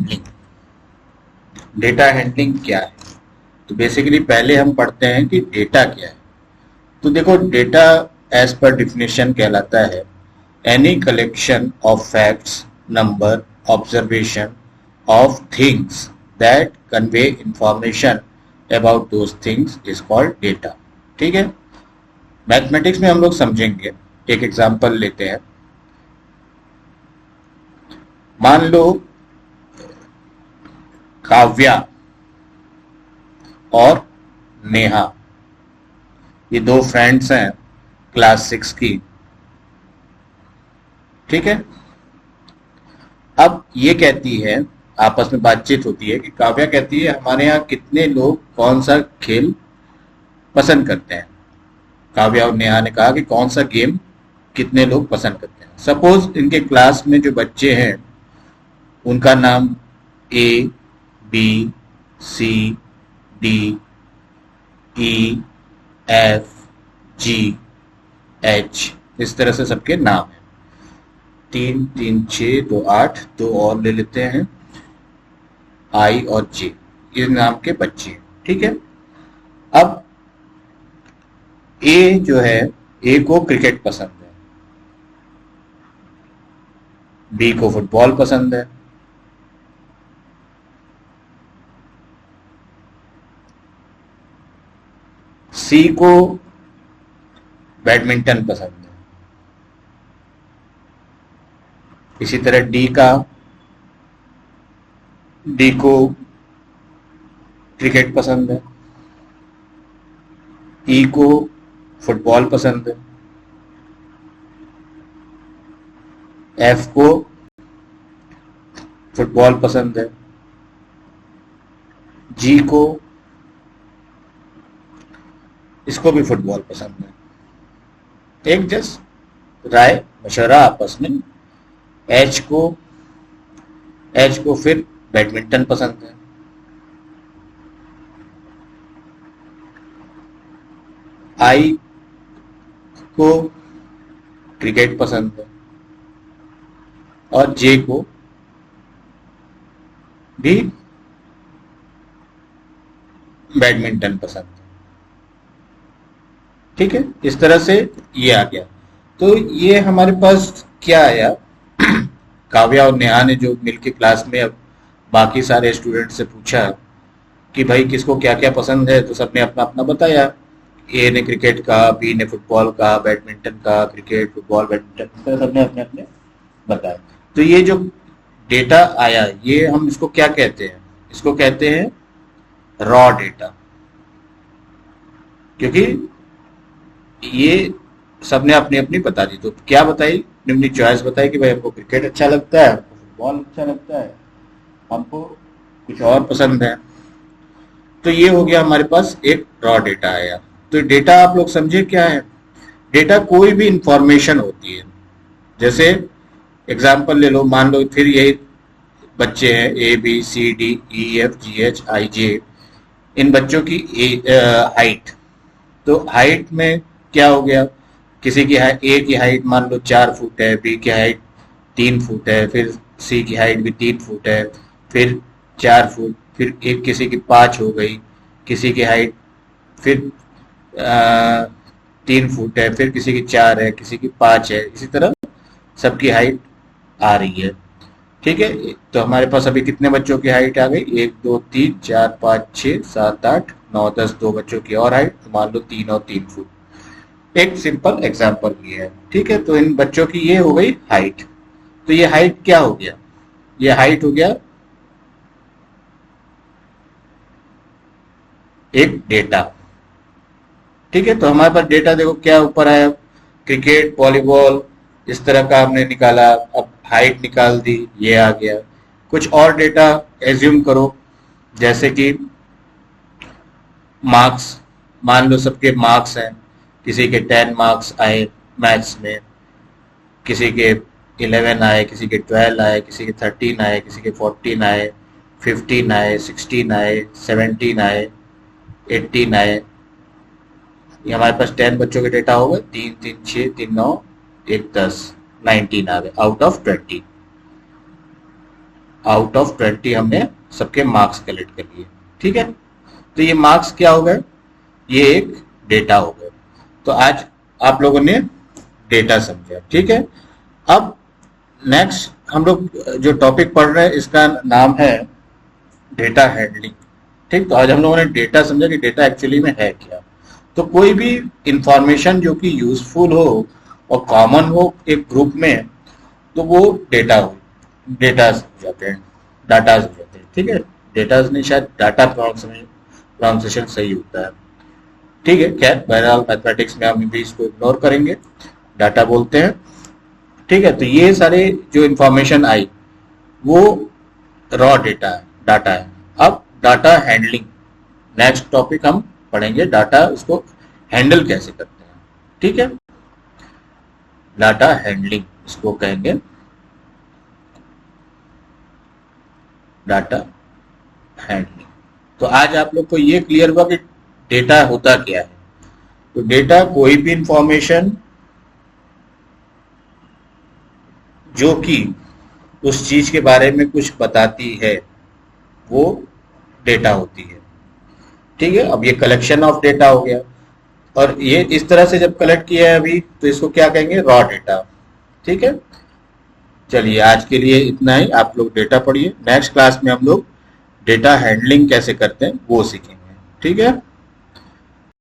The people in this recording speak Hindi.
हैंडलिंग। डेटा हैंडलिंग क्या है? तो बेसिकली पहले हम पढ़ते हैं कि डेटा क्या है। तो देखो, डेटा एज पर डिफिनेशन कहलाता है any collection of facts, number, observation of things that convey information about those things is called data. ठीक है, मैथमेटिक्स में हम लोग समझेंगे। एक एग्जांपल लेते हैं। मान लो काव्या और नेहा, ये दो फ्रेंड्स हैं क्लास 6 की। ठीक है, अब ये कहती है, आपस में बातचीत होती है कि काव्या कहती है हमारे यहाँ कितने लोग कौन सा खेल पसंद करते हैं। काव्या और नेहा ने कहा कि कौन सा गेम कितने लोग पसंद करते हैं। सपोज इनके क्लास में जो बच्चे हैं उनका नाम ए, बी, सी, डी, ई, एफ, जी, एच, इस तरह से सबके नाम है। 3 3 6 2 8, दो और ले लेते हैं, आई और जे, इस नाम के बच्चे हैं। ठीक है, अब ए जो है, ए को क्रिकेट पसंद है, बी को फुटबॉल पसंद है, सी को बैडमिंटन पसंद है, इसी तरह डी को क्रिकेट पसंद है, ई को फुटबॉल पसंद है, एफ को फुटबॉल पसंद है, जी को, इसको भी फुटबॉल पसंद है। एक जस्ट राय मशवरा आपस में। एच को फिर बैडमिंटन पसंद है, आई को क्रिकेट पसंद है और जे को भी बैडमिंटन पसंद है। ठीक है, इस तरह से ये आ गया। तो ये हमारे पास क्या आया, काव्या और नेहा ने जो मिलके क्लास में अब बाकी सारे स्टूडेंट से पूछा कि भाई किसको क्या क्या पसंद है, तो सबने अपना अपना बताया। ए ने क्रिकेट कहा, बी ने फुटबॉल कहा, बैडमिंटन कहा, क्रिकेट, फुटबॉल, बैडमिंटन, सबने अपने अपने बताया। तो ये जो डेटा आया, ये हम इसको क्या कहते हैं? इसको कहते हैं रॉ डेटा, क्योंकि ये सबने अपनी अपनी बता दी। तो क्या बताई? अपनी चॉइस बताई कि भाई हमको क्रिकेट अच्छा लगता है, हमको फुटबॉल अच्छा लगता है, हमको कुछ और पसंद है। तो ये हो गया हमारे पास एक रॉ डेटा आया। तो डेटा आप लोग समझे क्या है? डेटा कोई भी इंफॉर्मेशन होती है। जैसे एग्जाम्पल ले लो, मान लो फिर यही बच्चे हैं ए, बी, सी, डी, ई, एफ, जी, एच, आई, जे, इन बच्चों की हाइट। तो हाइट में क्या हो गया? किसी की हाइट, ए की हाइट मान लो 4 फुट है, बी की हाइट 3 फुट है, फिर सी की हाइट भी 3 फुट है, फिर 4 फुट, फिर एक किसी की 5 हो गई, किसी की हाइट फिर 3 फुट है, फिर किसी की 4 है, किसी की 5 है, इसी तरह सबकी हाइट आ रही है। ठीक है, तो हमारे पास अभी कितने बच्चों की हाइट आ गई? 1 2 3 4 5 6 7 8 9 10, 2 बच्चों की और हाइट, तो मान लो 3 और 3 फुट। एक सिंपल एग्जांपल ये है। ठीक है, तो इन बच्चों की ये हो गई हाइट। तो ये हाइट क्या हो गया? ये हाइट हो गया एक डेटा। ठीक है, तो हमारे पास डेटा देखो क्या ऊपर आया, क्रिकेट, वॉलीबॉल, इस तरह का हमने निकाला। अब हाइट निकाल दी, ये आ गया। कुछ और डेटा एज्यूम करो, जैसे कि मार्क्स। मान लो सबके मार्क्स हैं, किसी के 10 मार्क्स आए मैथ्स में, किसी के 11 आए, किसी के 12 आए, किसी के 13 आए, किसी के 14 आए, 15 आए, 16 आए, 17 आए, 18 आए। ये हमारे पास 10 बच्चों के डेटा हो गए। 3 3 6 3 9 1 10, 19 आ गए आउट ऑफ 20। आउट ऑफ 20 हमने सबके मार्क्स कलेक्ट कर लिए। ठीक है, तो ये मार्क्स क्या हो गए, ये एक डेटा हो गए। तो आज आप लोगों ने डेटा समझा। ठीक है, अब नेक्स्ट हम लोग जो टॉपिक पढ़ रहे हैं इसका नाम है डेटा हैंडलिंग। ठीक, तो आज हम लोगों ने डेटा समझा कि डेटा एक्चुअली में है क्या। तो कोई भी इंफॉर्मेशन जो कि यूजफुल हो और कॉमन हो एक ग्रुप में, तो वो डेटा हो, डेटाज हो जाते हैं, डाटाज हो जाते हैं। ठीक है, डेटाज नहीं, शायद डाटा प्रोनाउंसिएशन सही होता है। ठीक है, खैर बहरहाल मैथमेटिक्स में हम भी इसको इग्नोर करेंगे, डाटा बोलते हैं। ठीक है, तो ये सारे जो इंफॉर्मेशन आई वो रॉ डेटा है, डाटा है। अब डाटा हैंडलिंग नेक्स्ट टॉपिक हम पढ़ेंगे, डाटा उसको हैंडल कैसे करते हैं। ठीक है, डाटा हैंडलिंग इसको कहेंगे, डाटा हैंडलिंग। तो आज आप लोग को ये क्लियर हुआ कि डेटा होता क्या है। तो डेटा कोई भी इंफॉर्मेशन जो कि उस चीज के बारे में कुछ बताती है वो डेटा होती है। ठीक है, अब ये कलेक्शन ऑफ डेटा हो गया, और ये इस तरह से जब कलेक्ट किया है अभी, तो इसको क्या कहेंगे, रॉ डेटा। ठीक है, चलिए आज के लिए इतना ही। आप लोग डेटा पढ़िए, नेक्स्ट क्लास में हम लोग डेटा हैंडलिंग कैसे करते हैं वो सीखेंगे। ठीक है।